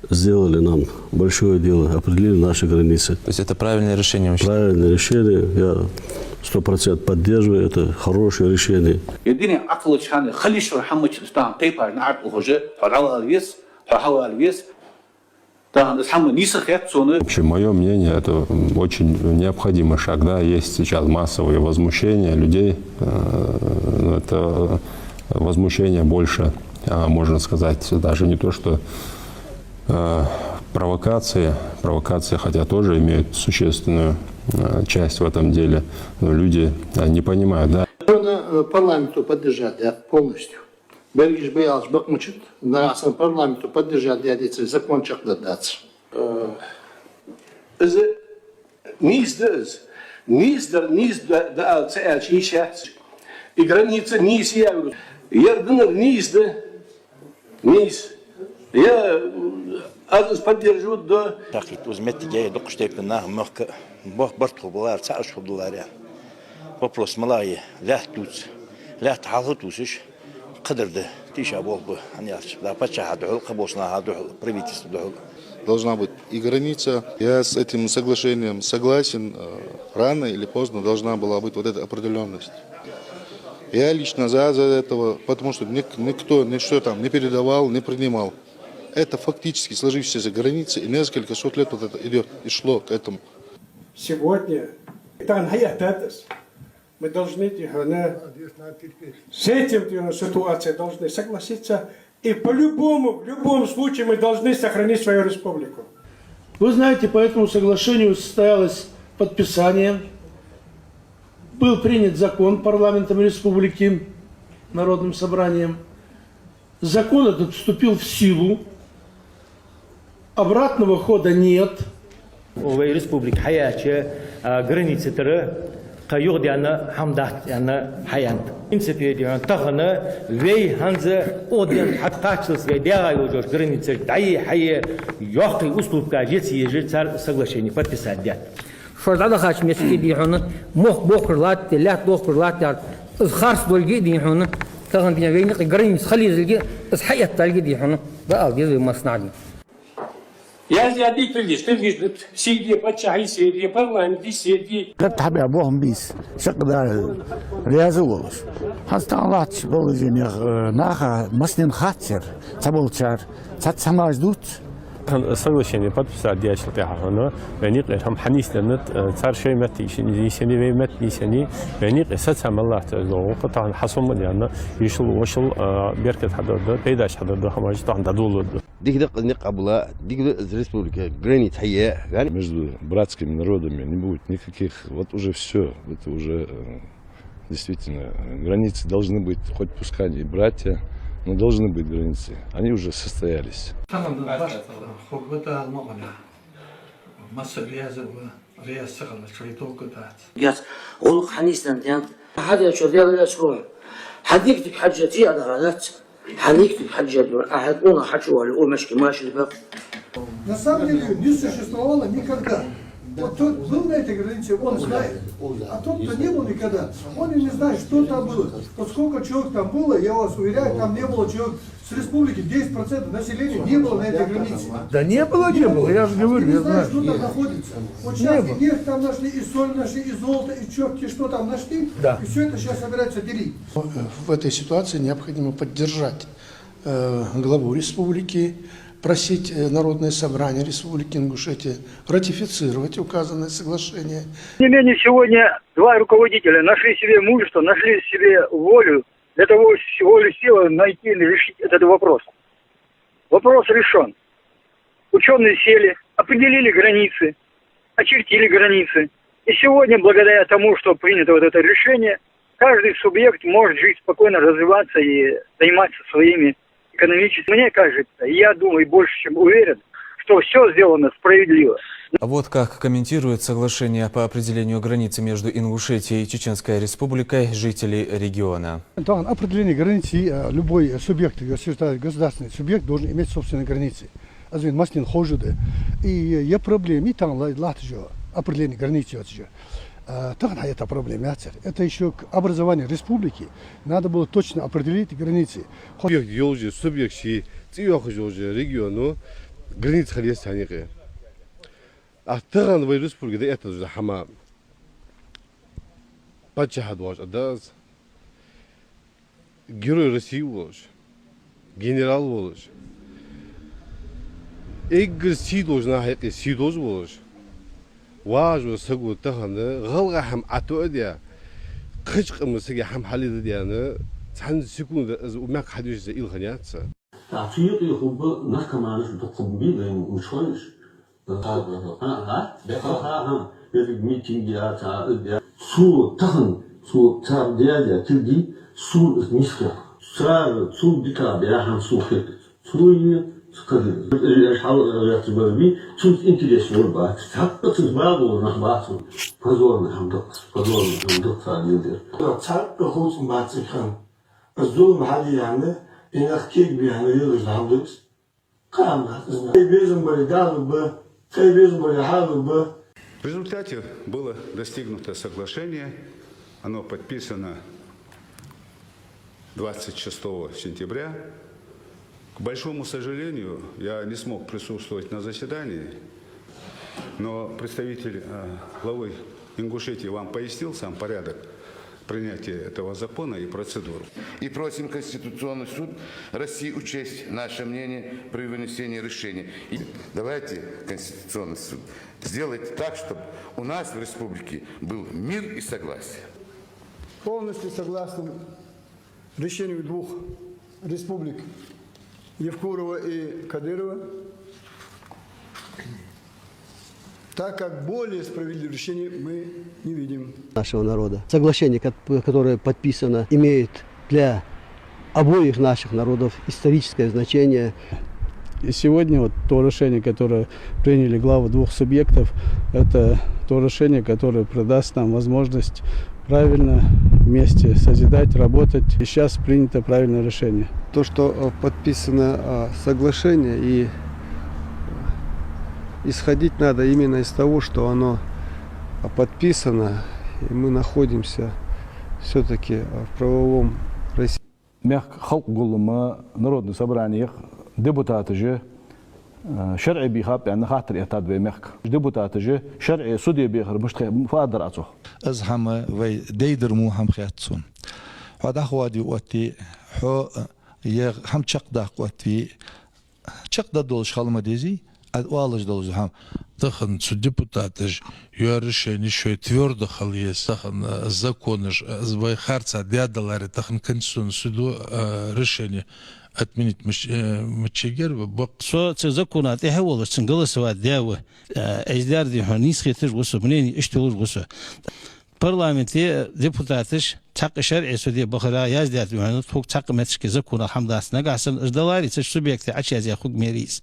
сделали нам большое дело, определили наши границы. То есть это правильное решение? Правильное решение, я 100% поддерживаю, это хорошее решение. Вообще, мое мнение, это очень необходимый шаг. Да? Есть сейчас массовые возмущения людей. Это возмущение больше, можно сказать, даже не то, что провокации, хотя тоже имеют существенную часть в этом деле. Но люди не понимают. Да? Парламенту поддержать полностью. Belgisch Beyaz bakmışık, narasın parlamento поддержать дядицы закон чакладаться. Низ да цеачиша. И граница низ я. Ярдыныр низ. Я поддержу до. Такит узмети я до штепна мохка бартхублар цашхублар. Вопрос малай лахтуц. Лахт халхутусиш. قدرده تيشا بولبو أنيارش لا بتشا هادو قبوسنا هادو بريفيتيس دو. Должна быть и граница. Я с этим соглашением согласен. Рано или поздно должна была быть вот эта определенность. Я лично за этого, потому что никто ничто там не передавал, не принимал. Это фактически сложившиеся границы, и несколько сот лет вот это идет и шло к этому. Сегодня мы должны с этим ситуацией должны согласиться, и в любом случае мы должны сохранить свою республику. Вы знаете, по этому соглашению состоялось подписание. Был принят закон парламентом республики, народным собранием. Закон этот вступил в силу. Обратного хода нет. Овой республик хаяче границы тыры каюг диана хамдат диана хаянт. В принципе, диана тахана вей ханза оден хаттачлс вей диага южош границы дай хае яхты услугка жетси ежи цар соглашение подписать дят. Шордада хач мески дихона мох бохрлат лят бохрлат харс долги дихона таган диана вей границ خليزلги اس حيات талги дихона баал диз моснади. Я زيادي تلقيش سيدي بتشعي سيدي برلمان سيدي قد حبي أبوهم بيس شقدار رياضة ولش هستعلاتش بولجين ناخا مسنين خاطر تبولشار تسمعش دوت Соглашение подписать диачлтяхано, веник هم حنيس لنت صار شيء متي يشني ويمت يشني веник ساتسام الله تزوج قطعا حصل يعني يشل وشل بيركت حدا بيداش حدا هماج طعن دولد. ديك نقبل ديك республика границ хая. Между братскими народами не будет никаких, вот уже все, это уже действительно границы должны быть, хоть пускай и братья, но должны быть границы. Они уже состоялись. أولك حنيستان تيان حد شو ديال الأسبوع حديقتك حجتي هذا غلط حديقتك حجتي أحد أنا حشوا اللي أول ماشي الباب. На самом деле не существовало никогда. Вот тот был на этой границе, он знает. А тот, кто не был никогда, он и не знает, что там было. Вот сколько человек там было, я вас уверяю, там не было человек с республики, 10% населения не было на этой границе. Да не было, я же говорю, Не я знаю, знаю. что там находится. Вот сейчас и нефть там нашли, и соль нашли, и золото, и четки, что там нашли. Да. И все это сейчас собираются делить. В этой ситуации необходимо поддержать главу республики, просить Народное собрание Республики Ингушетия ратифицировать указанное соглашение. Тем не менее, сегодня два руководителя нашли себе мужество, нашли себе волю для того, волю силы найти и решить этот вопрос. Вопрос решен. Ученые сели, определили границы, очертили границы. И сегодня, благодаря тому, что принято вот это решение, каждый субъект может жить спокойно, развиваться и заниматься своими экономически. Мне кажется, я думаю, больше чем уверен, что все сделано справедливо. А вот как комментирует соглашение по определению границы между Ингушетией и Чеченской Республикой жители региона. Определение границы, любой субъект, государственный субъект должен иметь собственные границы. И я проблем, и там определение границы. Это проблема. Это еще к образованию республики. Надо было точно определить границы. Субъект региону границы халиес таниqe. Ақтаған вай республикада это же хама патчахад ваш адаз герой России ваш генерал ваш эггер сидож на хайқи сидож ваш важ ва сагу таханы ғалға хам ату адия қычқы мысыге хам халиды дияны цан секунда аз умяк хадюшиса илханиятса تعطيق يخب نحكمانش بتطبيق مشوش يجب ميتين ديا تا سو تخن سو تاب ديا تلدي سو نشكا سار سو ديكا بياهم سو خيط سو سكر الحال يعتبر بي سو انتريس وربا حتى تزباغو نحباتو فزورنا همدق فعليدر تعرف خوص مباتي خان الظلم هذه يعني إنك كيك بيعني يلغز الحمدكس قامنا بيزم بريدانو ب بيزم بريحانو ب. В результате было достигнуто соглашение, оно подписано 26 сентября. К большому сожалению, я не смог присутствовать на заседании, но представитель главы Ингушетии вам пояснил сам порядок принятия этого закона и процедуру. И просим Конституционный суд России учесть наше мнение при вынесении решения. И давайте Конституционный суд сделать так, чтобы у нас в республике был мир и согласие. Полностью согласны решению двух республик Евкурова и Кадырова, так как более справедливое решение мы не видим. Нашего народа. Соглашение, которое подписано, имеет для обоих наших народов историческое значение. И сегодня вот то решение, которое приняли главы двух субъектов, это то решение, которое придаст нам возможность правильно вместе созидать, работать. И сейчас принято правильное решение. То, что подписано соглашение, и исходить надо именно из того, что оно подписано, и мы находимся все-таки в правовом России. Народное собрание депутаты же شرعي بيخاب يعني خاطر يعتاد بمحك ديبوتات جه شرعي سودي بيخر مش فادر أصح أزحم وي ديدر مو هم خياتون هذا هو دي وقتي حو يه هم شقدا وقتي شقدا دولش خالما ديزي أدوالج دولش هم تخن سو депутатыж юришени шо твердо халиес тахн законыж звай харца дядалари тахн конституцион суду решение отменить мчегер со законат ehwol singlaswa dawa ejdar di hanis khitish gusu bneni ishtul gusu parlamenti deputatış çaq şer'i sudiye baxara yazdat yuhanut huk çaq metşke zakona hamdasna gasan ijdalari subjekti açyaz ya hukmeris